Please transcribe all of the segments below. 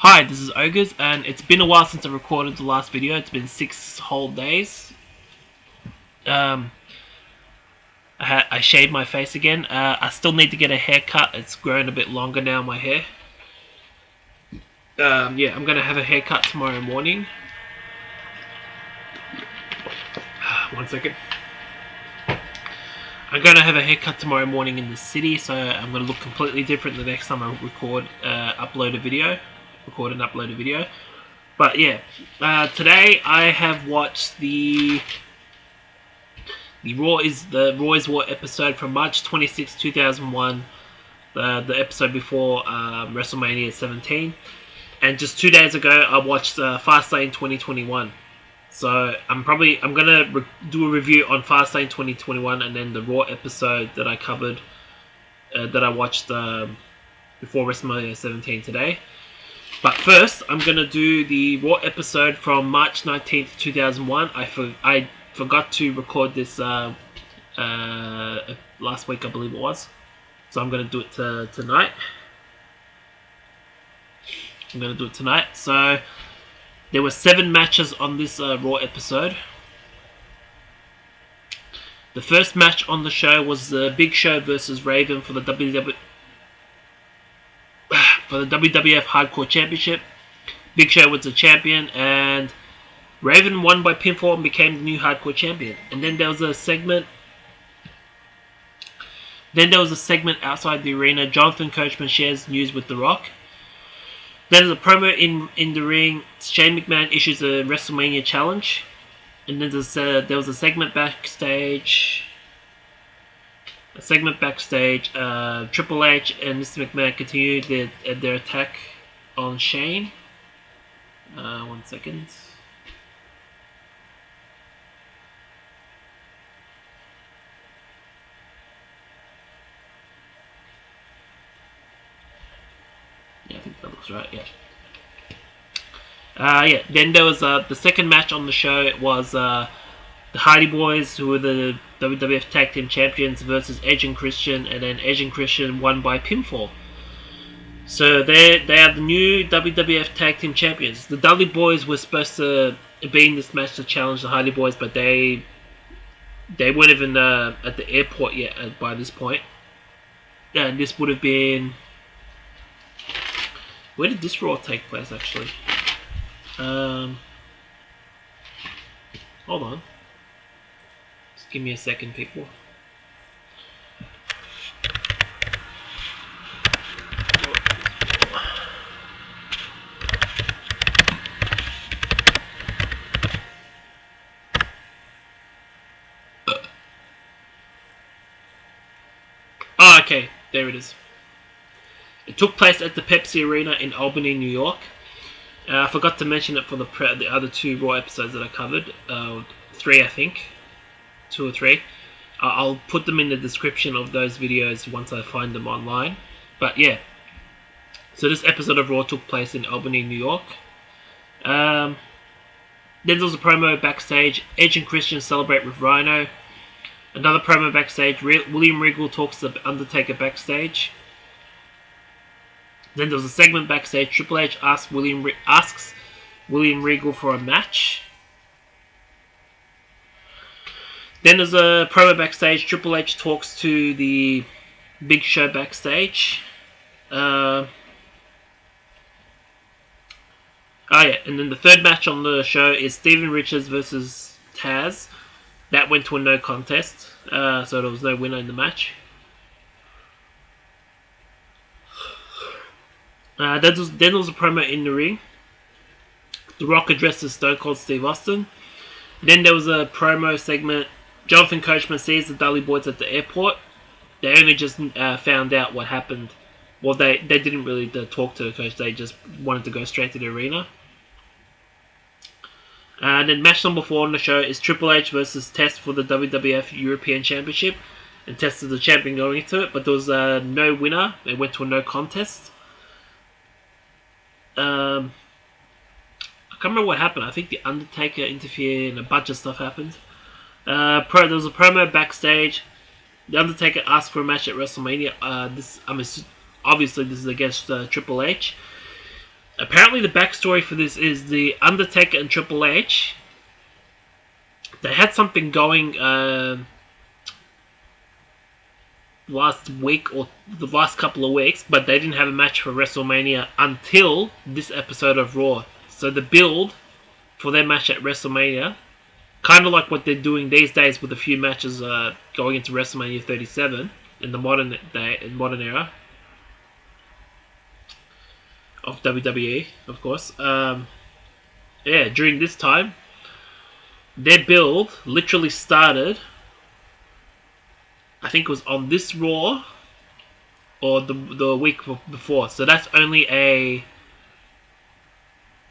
Hi, this is Ogres, and it's been a while since I recorded the last video. It's been 6 whole days. I shaved my face again. I still need to get a haircut. It's grown a bit longer now, my hair. Yeah, I'm going to have a haircut tomorrow morning. One second. I'm going to have a haircut tomorrow morning in the city, so I'm going to look completely different the next time I record, upload a video. But yeah, today I have watched the Raw is War episode from March 26, 2001, the episode before WrestleMania 17, and just 2 days ago I watched Fastlane 2021. So I'm gonna do a review on Fastlane 2021 and then the Raw episode that I covered, that I watched before WrestleMania 17 today. But first, I'm going to do the Raw episode from March 19th, 2001. I forgot to record this last week, I believe it was. So I'm going to do it tonight. So there were 7 matches on this Raw episode. The first match on the show was the Big Show versus Raven for the WWF Hardcore Championship. Big Show was the champion, and Raven won by pinfall and became the new Hardcore Champion. And then there was a segment. Outside the arena. Jonathan Coachman shares news with The Rock. Then there's a promo in the ring. Shane McMahon issues a WrestleMania challenge. And then there was a segment backstage. Triple H and Mr. McMahon continued their attack on Shane. 1 second. Yeah, I think that looks right, yeah. Then there was the second match on the show. It was the Hardy Boys, who were the WWF Tag Team Champions, versus Edge and Christian, and then Edge and Christian won by pinfall. So they are the new WWF Tag Team Champions. The Dudley Boys were supposed to be in this match to challenge the Hardy Boys, but they weren't even at the airport yet by this point. And this would have been... Where did this Raw take place, actually? Hold on. Give me a second, people. Oh, okay. There it is. It took place at the Pepsi Arena in Albany, New York. I forgot to mention it for the other 2 Raw episodes that I covered. 3, I think. 2 or 3. I'll put them in the description of those videos once I find them online. But yeah, so this episode of Raw took place in Albany, New York. Then there was a promo backstage. Edge and Christian celebrate with Rhino. Another promo backstage. William Regal talks to Undertaker backstage. Then there was a segment backstage. Triple H asks William Regal for a match. Then there's a promo backstage. Triple H talks to the Big Show backstage. And then the third match on the show is Steven Richards versus Taz. That went to a no contest, so there was no winner in the match. Then there was a promo in the ring. The Rock addresses Stone Cold Steve Austin. Then there was a promo segment. Jonathan Coachman sees the Dudley Boys at the airport. They only just found out what happened. Well, they didn't really talk to the coach. They just wanted to go straight to the arena. And then match number 4 on the show is Triple H versus Test for the WWF European Championship. And Test is the champion going into it, but there was no winner. It went to a no contest. I can't remember what happened. I think the Undertaker interfered and a bunch of stuff happened. There was a promo backstage. The Undertaker asked for a match at WrestleMania. Obviously this is against Triple H. Apparently, the backstory for this is the Undertaker and Triple H. They had something going last week or the last couple of weeks, but they didn't have a match for WrestleMania until this episode of Raw. So the build for their match at WrestleMania, kind of like what they're doing these days with a few matches going into WrestleMania 37 in the modern era of WWE, of course. During this time, their build literally started, I think it was on this Raw or the week before. So that's only a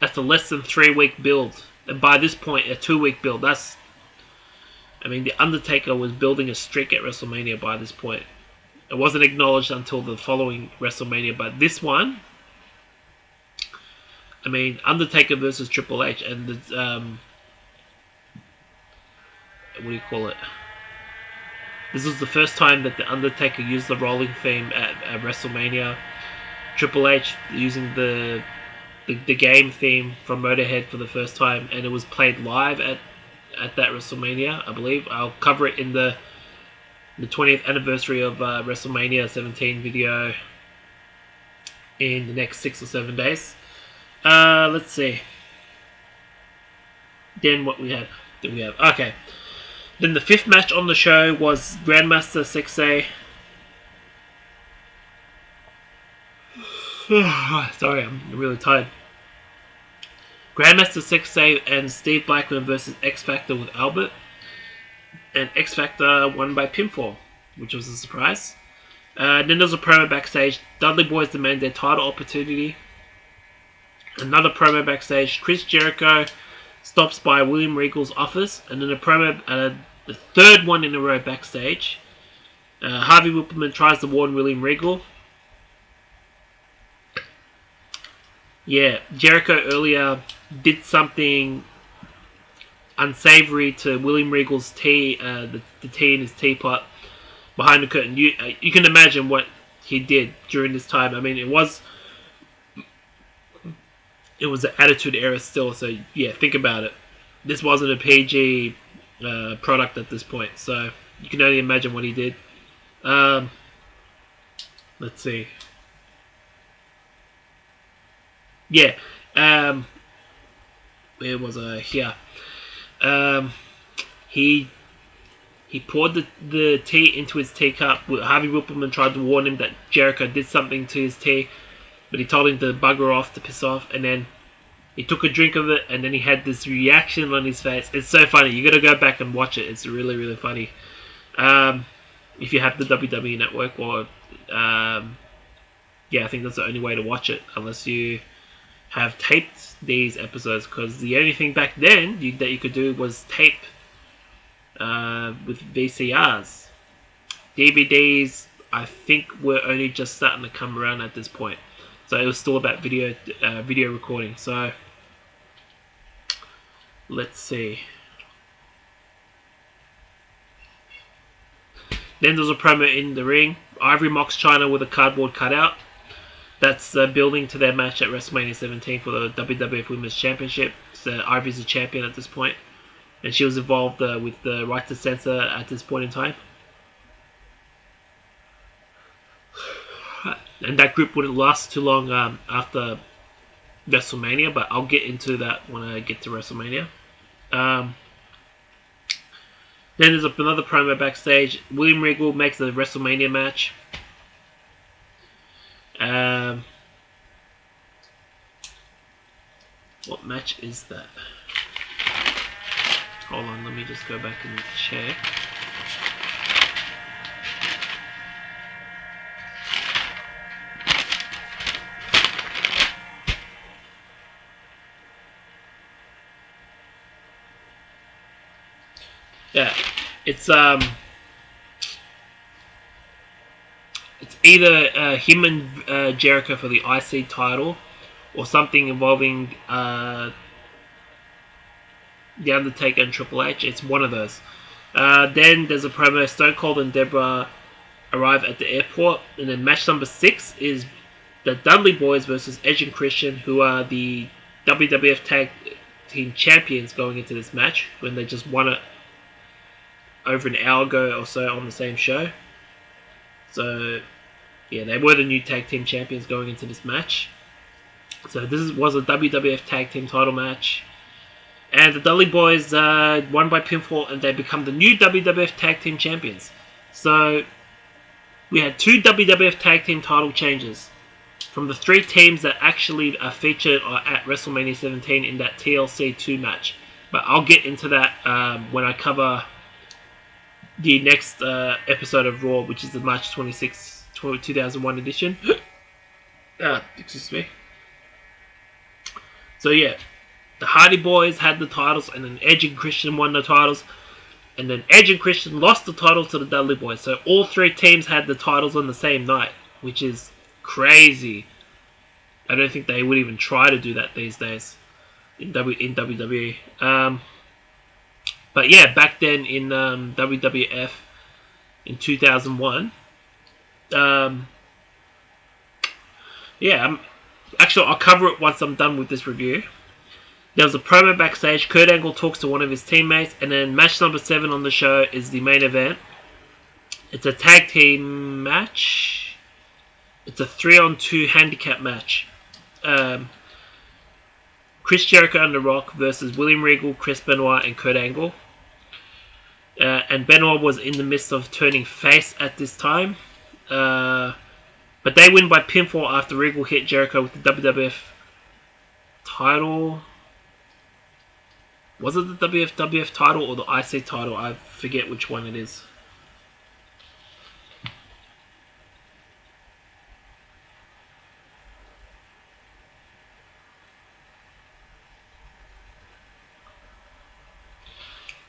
less than 3-week build. And by this point, a 2-week build. The Undertaker was building a streak at WrestleMania by this point. It wasn't acknowledged until the following WrestleMania, but this one, Undertaker versus Triple H, and the, what do you call it? This was the first time that the Undertaker used the rolling theme at WrestleMania. Triple H using the game theme from Motorhead for the first time, and it was played live at that WrestleMania, I believe. I'll cover it in the 20th anniversary of WrestleMania 17 video in the next 6 or 7 days. Let's see. Then what we have? Okay. Then the 5th match on the show was Grandmaster Sexay. Sorry, I'm really tired. Grandmaster Sexay and Steve Blackman versus X Factor with Albert. And X Factor won by pinfall, which was a surprise. Then there was a promo backstage. Dudley Boys demand their title opportunity. Another promo backstage. Chris Jericho stops by William Regal's office. And then a promo, the third one in a row backstage. Harvey Whippleman tries to warn William Regal. Yeah, Jericho earlier did something unsavory to William Regal's tea, the tea in his teapot behind the curtain. You can imagine what he did during this time. It was the Attitude Era still, so yeah, think about it. This wasn't a PG product at this point, so you can only imagine what he did. Let's see. Yeah, where was I? Here. He poured the tea into his teacup. Harvey Whippleman tried to warn him that Jericho did something to his tea, but he told him to bugger off, to piss off, and then he took a drink of it, and then he had this reaction on his face. It's so funny. You got to go back and watch it. It's really, really funny. If you have the WWE Network, or I think that's the only way to watch it, unless you have taped these episodes, because the only thing back then that you could do was tape with VCRs. DVDs, I think, were only just starting to come around at this point, so it was still about video recording. So let's see. Then there's a promo in the ring. Ivory mocks China with a cardboard cutout. That's building to their match at WrestleMania 17 for the WWF Women's Championship. So Ivory's a champion at this point, and she was involved with the Right to Censor at this point in time. And that group wouldn't last too long after WrestleMania, but I'll get into that when I get to WrestleMania. Then there's another promo backstage. William Regal makes the WrestleMania match. What match is that? Hold on, let me just go back and check. Yeah, it's either him and Jericho for the IC title, or something involving The Undertaker and Triple H. It's one of those. Then there's a promo. Stone Cold and Deborah arrive at the airport, and then match number 6 is the Dudley Boys versus Edge and Christian, who are the WWF Tag Team Champions going into this match, when they just won it over an hour ago or so on the same show. So, yeah, they were the new Tag Team Champions going into this match. So this was a WWF Tag Team title match. And the Dudley Boys won by pinfall, and they become the new WWF Tag Team Champions. So we had 2 WWF Tag Team title changes from the 3 teams that actually are featured at WrestleMania 17 in that TLC 2 match. But I'll get into that when I cover the next episode of Raw, which is the March 26, 2001 edition. Excuse me. So yeah, the Hardy Boys had the titles, and then Edge and Christian won the titles. And then Edge and Christian lost the titles to the Dudley Boys. So all 3 teams had the titles on the same night, which is crazy. I don't think they would even try to do that these days in WWE. But yeah, back then in WWF in 2001, actually I'll cover it once I'm done with this review. There was a promo backstage. Kurt Angle talks to one of his teammates, and then match number 7 on the show is the main event. It's a tag team match. It's a 3-on-2 handicap match. Chris Jericho and The Rock versus William Regal, Chris Benoit, and Kurt Angle. And Benoit was in the midst of turning face at this time. But they win by pinfall after Regal hit Jericho with the WWF title. Was it the WWF title or the IC title? I forget which one it is.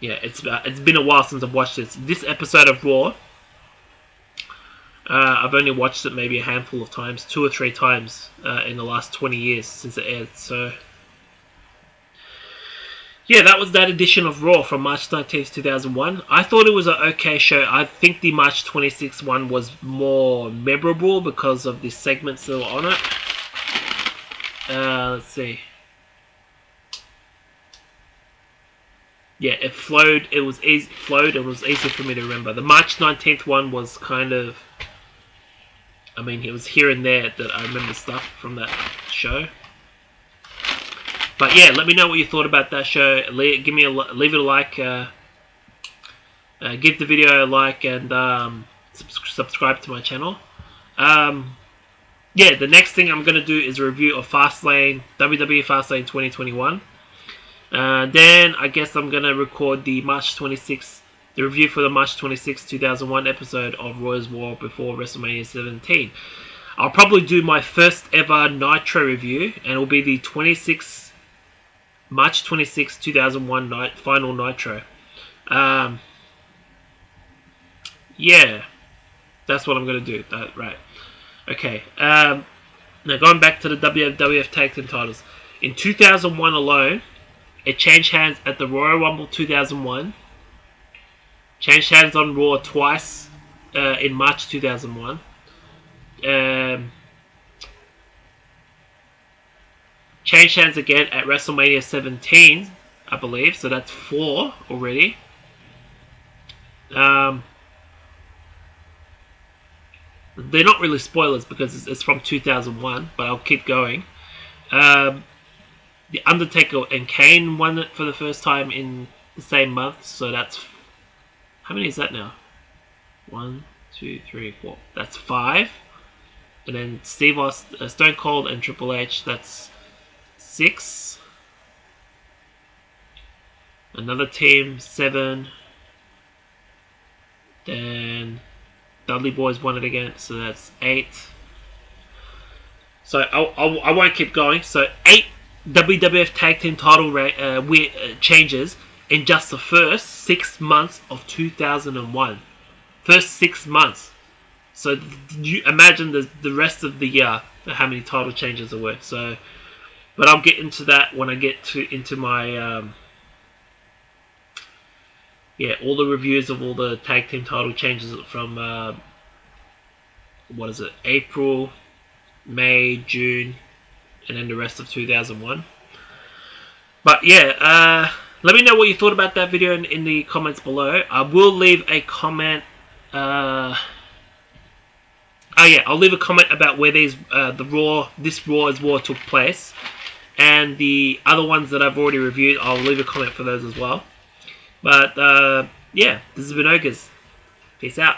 Yeah, it's been a while since I've watched this. This episode of Raw, I've only watched it maybe a handful of times, 2 or 3 times in the last 20 years since it aired. So, yeah, that was that edition of Raw from March 19th, 2001. I thought it was an okay show. I think the March 26th one was more memorable because of the segments that were on it. Let's see. Yeah, it flowed. It was easy. It was easy for me to remember. The March 19th one was kind of, I mean, it was here and there that I remember stuff from that show. But yeah, let me know what you thought about that show. Leave it a like. Give the video a like, and subscribe to my channel. Yeah, the next thing I'm gonna do is a review of Fastlane, WWE Fastlane 2021. Then I guess I'm gonna record the review for the March 26, 2001 episode of Roy's War before WrestleMania 17. I'll probably do my first ever Nitro review, and it'll be the March 26, 2001 final Nitro. Yeah, that's what I'm gonna do. Right. Okay. Now going back to the WWF Tag Team titles. In 2001 alone, it changed hands at the Royal Rumble 2001. Changed hands on Raw twice in March 2001. Changed hands again at WrestleMania 17, I believe. So that's 4 already. They're not really spoilers because it's from 2001, but I'll keep going. The Undertaker and Kane won it for the first time in the same month, so that's... How many is that now? 1, 2, 3, 4. That's 5. And then Stone Cold and Triple H, that's 6. Another team, 7. Then Dudley Boys won it again, so that's 8. So I won't keep going. So 8 WWF Tag Team title changes in just the first 6 months of 2001. First 6 months. So you imagine the rest of the year, how many title changes there were. So, but I'll get into that when I get into my all the reviews of all the tag team title changes from April May, June, and then the rest of 2001. But yeah, let me know what you thought about that video in the comments below. I will leave a comment. Oh yeah, I'll leave a comment about where this Raw as War took place, and the other ones that I've already reviewed. I'll leave a comment for those as well. But yeah, this has been Ogres. Peace out.